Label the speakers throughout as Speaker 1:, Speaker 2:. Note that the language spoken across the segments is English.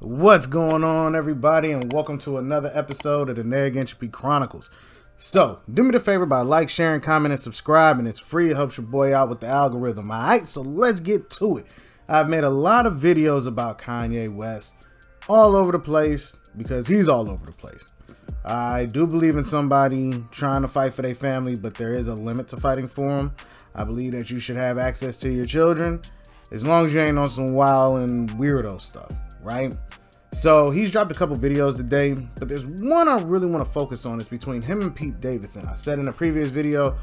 Speaker 1: What's going on, everybody, and welcome to another episode of the Neg Entropy Chronicles. So, do me the favor by like, sharing, comment, and subscribing. It's free. It helps your boy out with the algorithm. Alright, so let's get to it. I've made a lot of videos about Kanye West all over the place because he's all over the place. I do believe in somebody trying to fight for their family, but there is a limit to fighting for them. I believe that you should have access to your children as long as you ain't on some wild and weirdo stuff, right? So he's dropped a couple videos today, but there's one I really want to focus on. It's between him and Skete Davidson. I said in a previous video,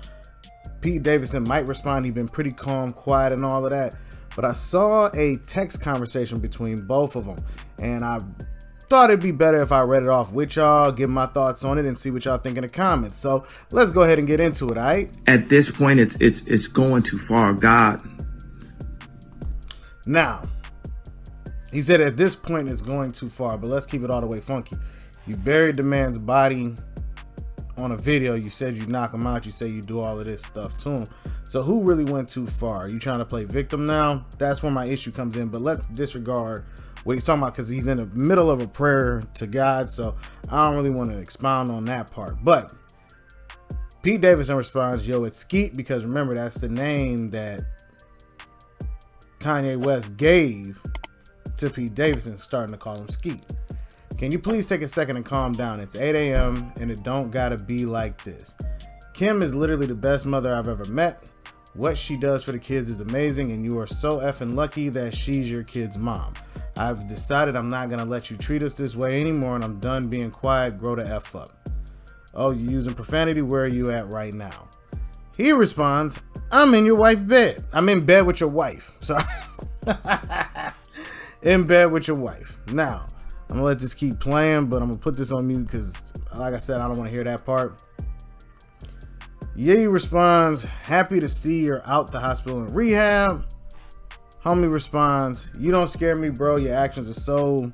Speaker 1: Skete Davidson might respond. He's been pretty calm, quiet, and all of that. But I saw a text conversation between both of them, and I thought it'd be better if I read it off with y'all, give my thoughts on it, and see what y'all think in the comments. So let's go ahead and get into it, all right?
Speaker 2: At this point, it's going too far. God.
Speaker 1: Now, he said at this point it's going too far, but let's keep it all the way funky. You buried the man's body on a video. You said you knock him out. You say you do all of this stuff to him. So who really went too far? Are you trying to play victim now? That's where my issue comes in. But let's disregard what he's talking about because he's in the middle of a prayer to God. So I don't really want to expound on that part. But Skete Davidson responds, yo, it's Skete, because remember, that's the name that Kanye West gave to Skete Davidson, starting to call him Skete. Can you please take a second and calm down? It's 8 a.m. and it don't gotta be like this. Kim is literally the best mother I've ever met. What she does for the kids is amazing, and you are so effing lucky that she's your kid's mom. I've decided I'm not gonna let you treat us this way anymore, and I'm done being quiet. Grow the F up. Oh, you using profanity? Where are you at right now? He responds, I'm in your wife's bed. I'm in bed with your wife. So in bed with your wife. Now, I'm gonna let this keep playing, but I'm gonna put this on mute because, like I said, I don't want to hear that part. Ye responds, happy to see you're out the hospital and rehab. Homie responds, you don't scare me, bro. Your actions are so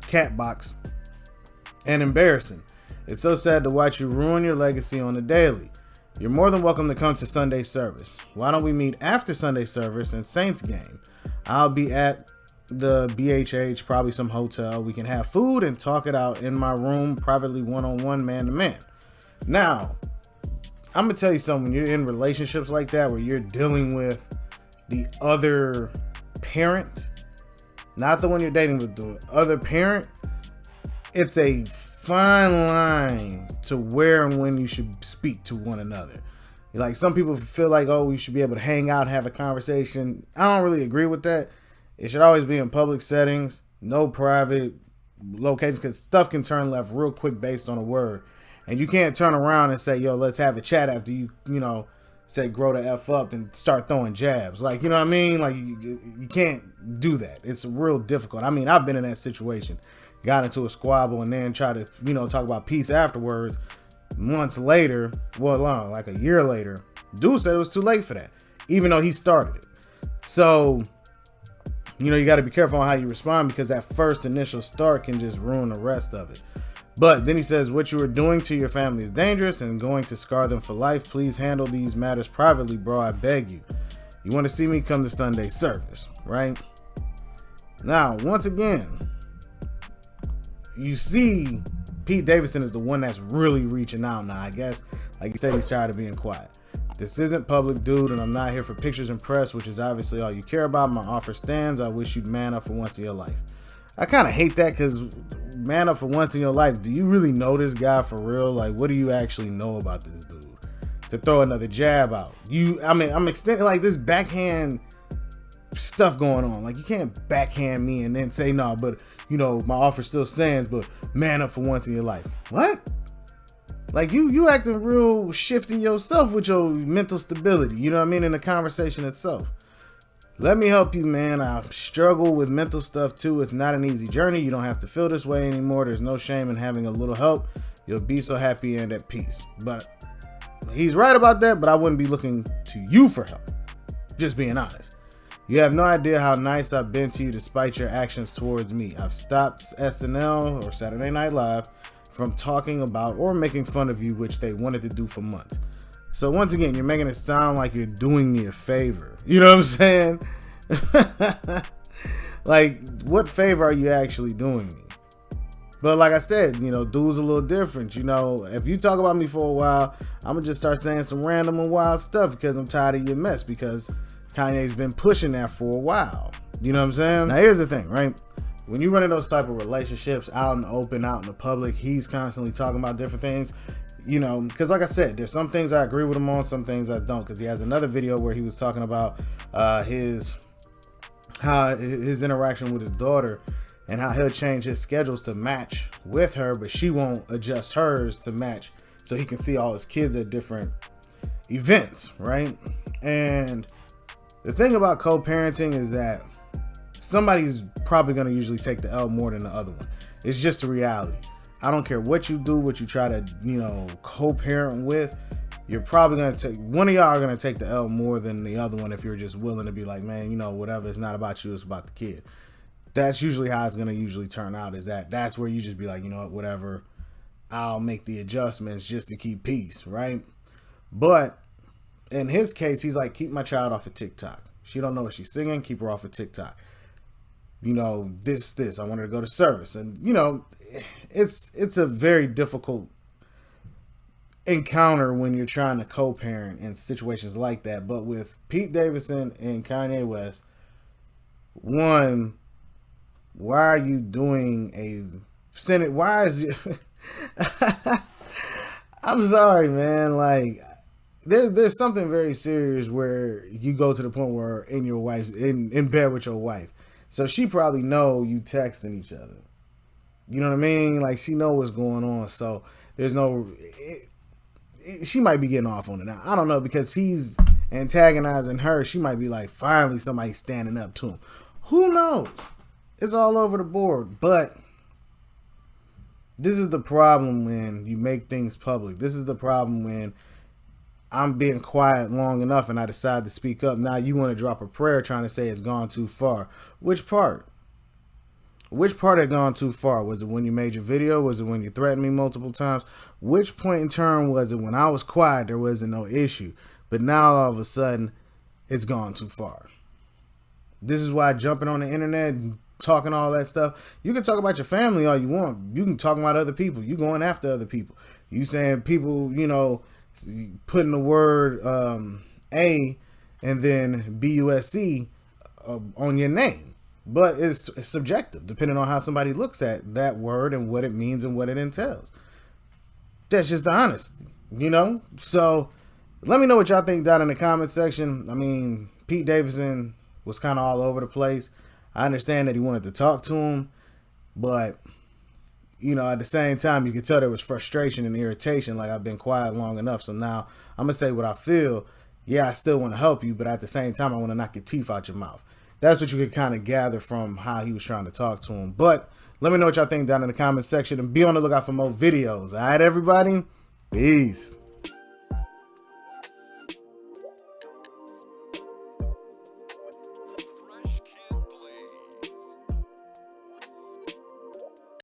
Speaker 1: catbox and embarrassing. It's so sad to watch you ruin your legacy on the daily. You're more than welcome to come to Sunday service. Why don't we meet after Sunday service and Saints game? I'll be at the BHH, probably some hotel. We can have food and talk it out in my room, privately, one-on-one, man-to-man. Now, I'm going to tell you something. When you're in relationships like that, where you're dealing with the other parent, not the one you're dating, but the other parent, it's a fine line to where and when you should speak to one another. Like, some people feel like, oh, we should be able to hang out, have a conversation. I don't really agree with that. It should always be in public settings, no private locations, because stuff can turn left real quick based on a word. And you can't turn around and say, yo, let's have a chat after you say grow the F up and start throwing jabs. Like, you know what I mean? Like, you can't do that. It's real difficult. I mean, I've been in that situation. Got into a squabble and then try to, talk about peace afterwards. Months later, like a year later, dude said it was too late for that, even though he started it. So, you got to be careful on how you respond, because that first initial start can just ruin the rest of it. But then he says, what you are doing to your family is dangerous and going to scar them for life. Please handle these matters privately, bro. I beg you. You want to see me? Come to Sunday service, right? Now, once again, you see Skete Davidson is the one that's really reaching out now. I guess, like you said, he's tired of being quiet. This isn't public, dude, and I'm not here for pictures and press, which is obviously all you care about. My offer stands. I wish you'd man up for once in your life. I kind of hate that, because man up for once in your life. Do you really know this guy for real? Like, what do you actually know about this dude to throw another jab out? I'm extending like this backhand stuff going on. Like, you can't backhand me and then say no, but my offer still stands, but man up for once in your life. What? Like, you acting real shifty yourself with your mental stability, you know what I mean, in the conversation itself. Let me help you, man. I struggle with mental stuff too. It's not an easy journey. You don't have to feel this way anymore. There's no shame in having a little help. You'll be so happy and at peace. But he's right about that, but I wouldn't be looking to you for help. Just being honest. You have no idea how nice I've been to you despite your actions towards me. I've stopped SNL, or Saturday Night Live, from talking about or making fun of you, which they wanted to do for months. So once again, you're making it sound like you're doing me a favor. You know what I'm saying? Like, what favor are you actually doing me? But like I said, you know, dude's a little different. You know, if you talk about me for a while, I'm going to just start saying some random and wild stuff because I'm tired of your mess, because Kanye's been pushing that for a while. You know what I'm saying? Now, here's the thing, right? When you run in those type of relationships out in the open, out in the public, he's constantly talking about different things. You know, because like I said, there's some things I agree with him on, some things I don't. Because he has another video where he was talking about his interaction with his daughter, and how he'll change his schedules to match with her, but she won't adjust hers to match so he can see all his kids at different events, right? And the thing about co-parenting is that somebody's probably going to usually take the L more than the other one. It's just a reality. I don't care what you do, what you try to, you know, co-parent with, you're probably going to take, one of y'all are going to take the L more than the other one if you're just willing to be like, man, you know, whatever, it's not about you, it's about the kid. That's usually how it's going to usually turn out, is that's where you just be like, you know what, whatever, I'll make the adjustments just to keep peace, right? But in his case, he's like, keep my child off of TikTok. She don't know what she's singing, keep her off of TikTok. You know, this, I want her to go to service. And, you know, it's a very difficult encounter when you're trying to co-parent in situations like that. But with Pete Davidson and Kanye West, one, why are you doing a Senate? Why is you? I'm sorry, man. Like, there's something very serious where you go to the point where in bed with your wife, so she probably know you texting each other. You know what I mean? Like, she know what's going on. So there's no. She might be getting off on it now. I don't know, because he's antagonizing her. She might be like, finally somebody standing up to him. Who knows? It's all over the board. But this is the problem when you make things public. This is the problem when I'm being quiet long enough and I decide to speak up. Now you want to drop a prayer trying to say it's gone too far. Which part? Which part had gone too far? Was it when you made your video? Was it when you threatened me multiple times? Which point in turn was it when I was quiet, there wasn't no issue? But now all of a sudden, it's gone too far. This is why jumping on the internet and talking all that stuff, you can talk about your family all you want. You can talk about other people. You going after other people. You saying people, you know, putting the word A and then BUSC on your name. But it's subjective, depending on how somebody looks at that word and what it means and what it entails. That's just the honesty, you know? So let me know what y'all think down in the comment section. I mean, Pete Davidson was kind of all over the place. I understand that he wanted to talk to him, but, you know, at the same time, you could tell there was frustration and irritation. Like, I've been quiet long enough, so now I'm going to say what I feel. Yeah, I still want to help you, but at the same time, I want to knock your teeth out your mouth. That's what you could kind of gather from how he was trying to talk to him. But let me know what y'all think down in the comment section, and be on the lookout for more videos. All right, everybody? Peace.